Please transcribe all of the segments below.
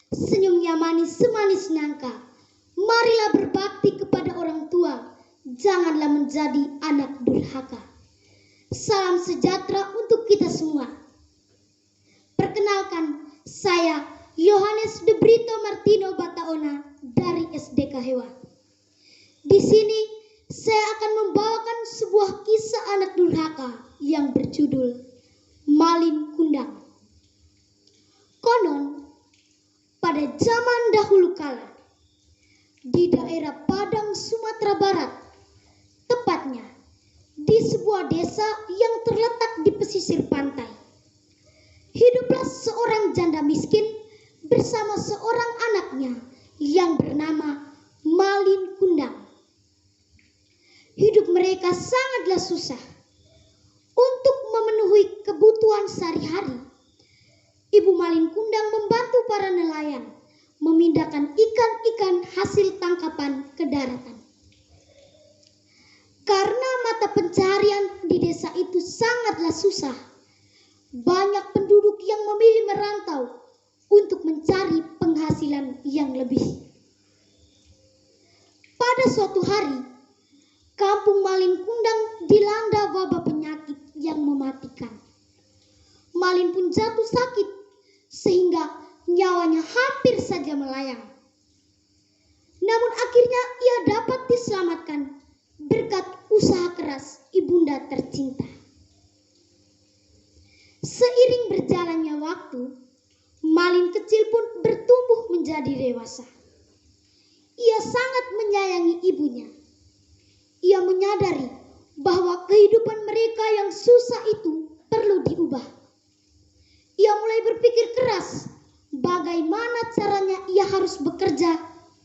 Senyumnya manis semanis nangka. Marilah berbakti kepada orang tua. Janganlah menjadi anak durhaka. Salam sejahtera untuk kita semua. Perkenalkan, saya Yohanes de Brito Martino Bataona dari SDK Hewa. Di sini saya akan membawakan sebuah kisah anak durhaka yang berjudul Malin Kundang. Konon, pada zaman dahulu kala, di daerah Padang, Sumatera Barat, tepatnya di sebuah desa yang terletak di pesisir pantai, hiduplah seorang janda miskin bersama seorang anaknya yang bernama Malin Kundang. Hidup mereka sangatlah susah. Untuk memenuhi kebutuhan sehari-hari, Ibu Malin Kundang membantu para nelayan memindahkan ikan-ikan hasil tangkapan ke daratan. Karena mata pencaharian di desa itu sangatlah susah, banyak penduduk yang memilih merantau untuk mencari penghasilan yang lebih. Pada suatu hari, kampung Malin Kundang dilanda wabah penyakit yang mematikan. Malin pun jatuh sakit sehingga nyawanya hampir saja melayang. Namun akhirnya ia dapat diselamatkan berkat usaha keras ibunda tercinta. Seiring berjalannya waktu, Malin kecil pun bertumbuh menjadi dewasa. Ia sangat menyayangi ibunya. Ia menyadari bahwa kehidupan mereka yang susah itu perlu diubah. Ia mulai berpikir keras bagaimana caranya ia harus bekerja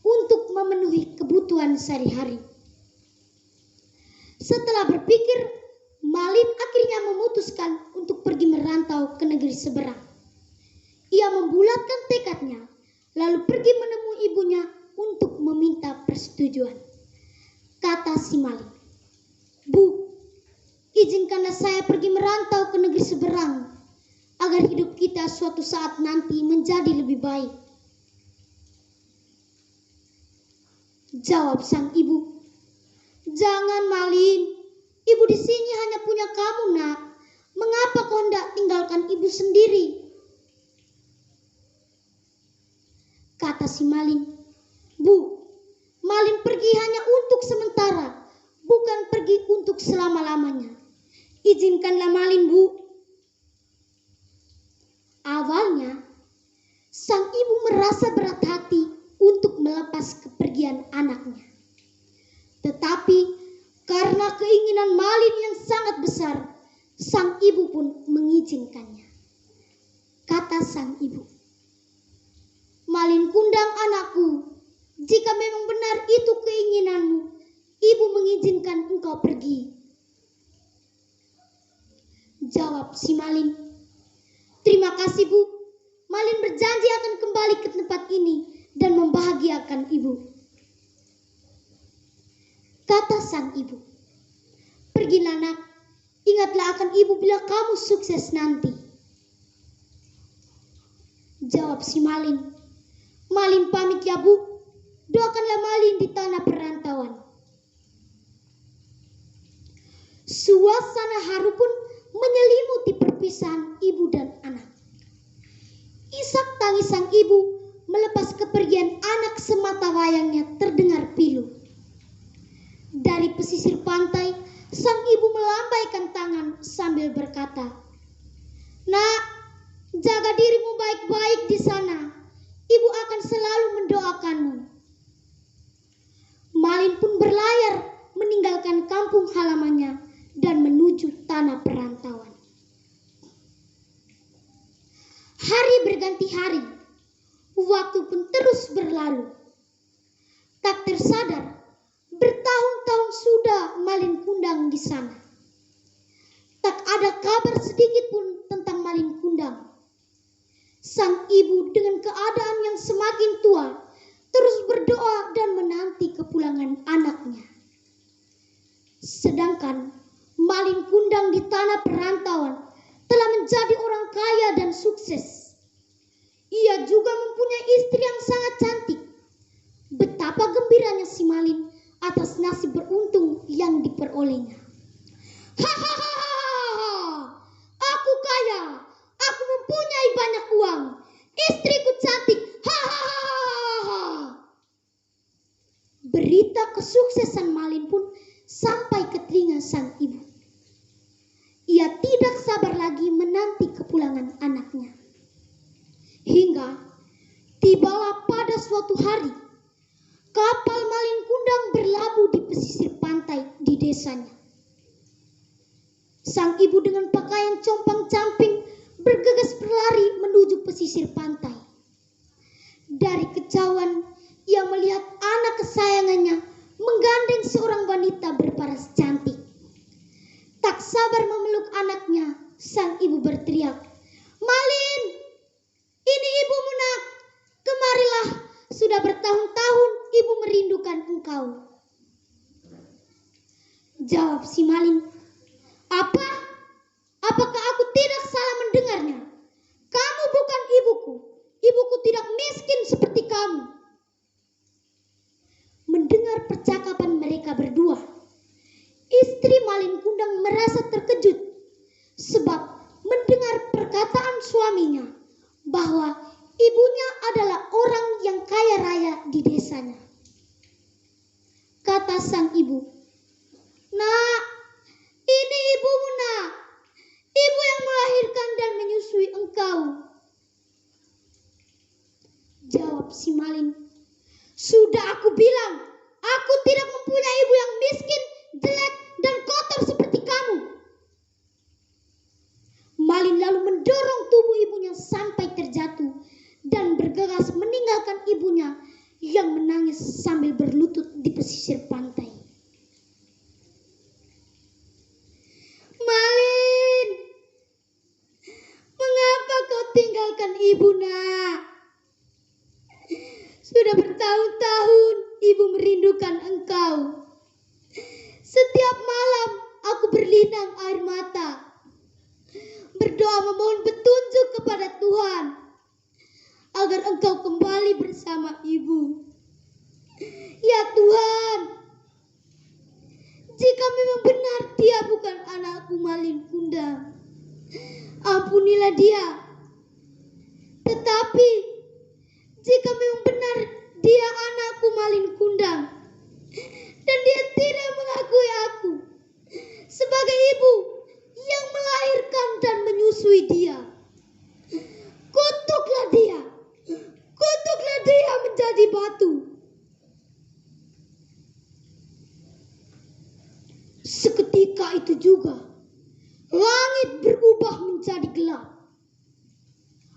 untuk memenuhi kebutuhan sehari-hari. Setelah berpikir, Malin akhirnya memutuskan untuk pergi merantau ke negeri seberang. Ia membulatkan tekadnya, lalu pergi menemui ibunya untuk meminta persetujuan. Kata si Malin, "Bu, izinkanlah saya pergi merantau ke negeri seberang, agar hidup kita suatu saat nanti menjadi lebih baik." Jawab sang ibu, "Jangan Malin, ibu di sini hanya punya kamu nak. Mengapa kau hendak tinggalkan ibu sendiri?" Kata si Malin, "Bu, Malin pergi hanya untuk sementara, bukan pergi untuk selama-lamanya. Izinkanlah Malin, Bu." Awalnya, sang ibu merasa berat hati untuk melepas kepergian anaknya. Tetapi karena keinginan Malin yang sangat besar, sang ibu pun mengizinkannya. Kata sang ibu, "Malin Kundang anakku, jika memang benar itu keinginanmu, ibu mengizinkan engkau pergi." Jawab si Malin, "Terima kasih Bu, Malin berjanji akan kembali ke tempat ini dan membahagiakan ibu." Kata sang ibu, "Pergilah nak, ingatlah akan ibu bila kamu sukses nanti." Jawab si Malin, "Malin pamit ya Bu, doakanlah Malin di tanah perantauan." Suasana haru pun menyelimuti perpisahan ibu dan anak. Isak tangis sang ibu melepas kepergian anak semata wayangnya terdengar pilu. Dari pesisir pantai, sang ibu melambaikan tangan sambil berkata, "Nak, jaga dirimu baik-baik di sana. Ibu akan selalu mendoakanmu." Malin pun berlayar meninggalkan kampung halamannya dan menuju tanah perantauan. Hari berganti hari, waktu pun terus berlalu. Tak tersadar, bertahun-tahun sudah Malin Kundang di sana. Tak ada kabar sedikit pun tentang Malin Kundang. Sang ibu dengan keadaan yang semakin tua terus berdoa dan menanti kepulangan anaknya. Sedangkan Malin Kundang di tanah perantauan telah menjadi orang kaya dan sukses. Ia juga mempunyai istri olehnya. Hahaha, aku kaya, aku mempunyai banyak uang, istriku cantik. Hahaha. Berita kesuksesan Malin pun sampai ke telinga sang ibu. Ia tidak sabar lagi menanti kepulangan anaknya. Hingga tibalah pada suatu hari, kapal Malin Kundang berlabuh di pesisir pantai di desanya. Sang ibu dengan pakaian compang-camping bergegas berlari menuju pesisir pantai. Dari kejauhan ia melihat anak kesayangannya menggandeng seorang wanita berparas cantik. Tak sabar memeluk anaknya, sang ibu berteriak, "Malin, ini ibumu nak, kemarilah, sudah bertahun-tahun ibu merindukan engkau." Jawab si Malin, "Apa? Apakah aku tidak salah mendengarnya? Kamu bukan ibuku, ibuku tidak miskin seperti kamu." Mendengar percakapan mereka berdua, istri Malin Kundang merasa terkejut sebab mendengar perkataan suaminya bahwa ibunya adalah orang yang kaya raya di desanya. Kata sang ibu, "Nak, ini ibumu nak, ibu yang melahirkan dan menyusui engkau." Jawab si Malin, "Sudah aku bilang, aku tidak mempunyai ibu yang miskin, jelek, dan kotor seperti kamu." Malin lalu mendorong tubuh ibunya sampai terjatuh dan bergegas meninggalkan ibunya yang menangis sambil berlutut di pesisir pantai. "Malin, mengapa kau tinggalkan ibu nak? Sudah bertahun-tahun ibu merindukan engkau. Setiap malam aku berlinang air mata, berdoa memohon petunjuk kepada Tuhan agar engkau kembali bersama ibu. Ya Tuhan, jika memang benar dia bukan anakku Malin Kundang, ampunilah dia. Tetapi jika memang benar dia anakku Malin Kundang dan dia tidak mengakui aku sebagai ibu yang melahirkan dan menyusui dia, kutuklah dia menjadi batu." Seketika itu juga langit berubah menjadi gelap.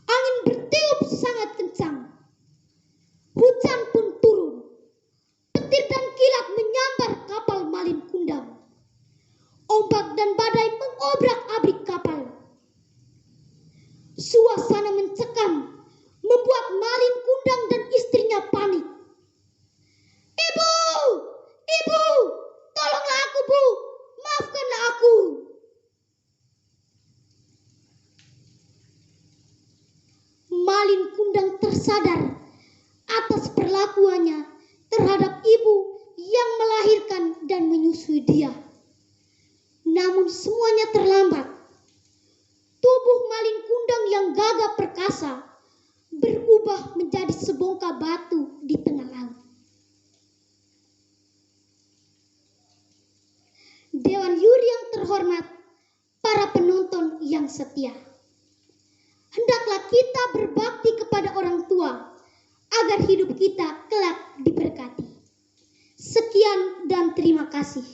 Angin bertiup sangat kencang. Hujan pun turun. Petir dan kilat menyambar kapal Malin Kundang. Ombak dan badai mengobrak-abrik kapal. Suasana mencekam membuat Malin Kundang dan istrinya panik. "Ibu! Ibu! Tolonglah aku, Bu! Maafkanlah aku!" Malin Kundang tersadar atas perlakuannya terhadap ibu yang melahirkan dan menyusui dia. Namun semuanya terlambat. Tubuh Malin Kundang yang gagah perkasa berubah menjadi sebongkah batu di tengah laut. Dewan Juri yang terhormat, para penonton yang setia, hendaklah kita berbakti kepada orang tua agar hidup kita kelak diberkati. Sekian dan terima kasih.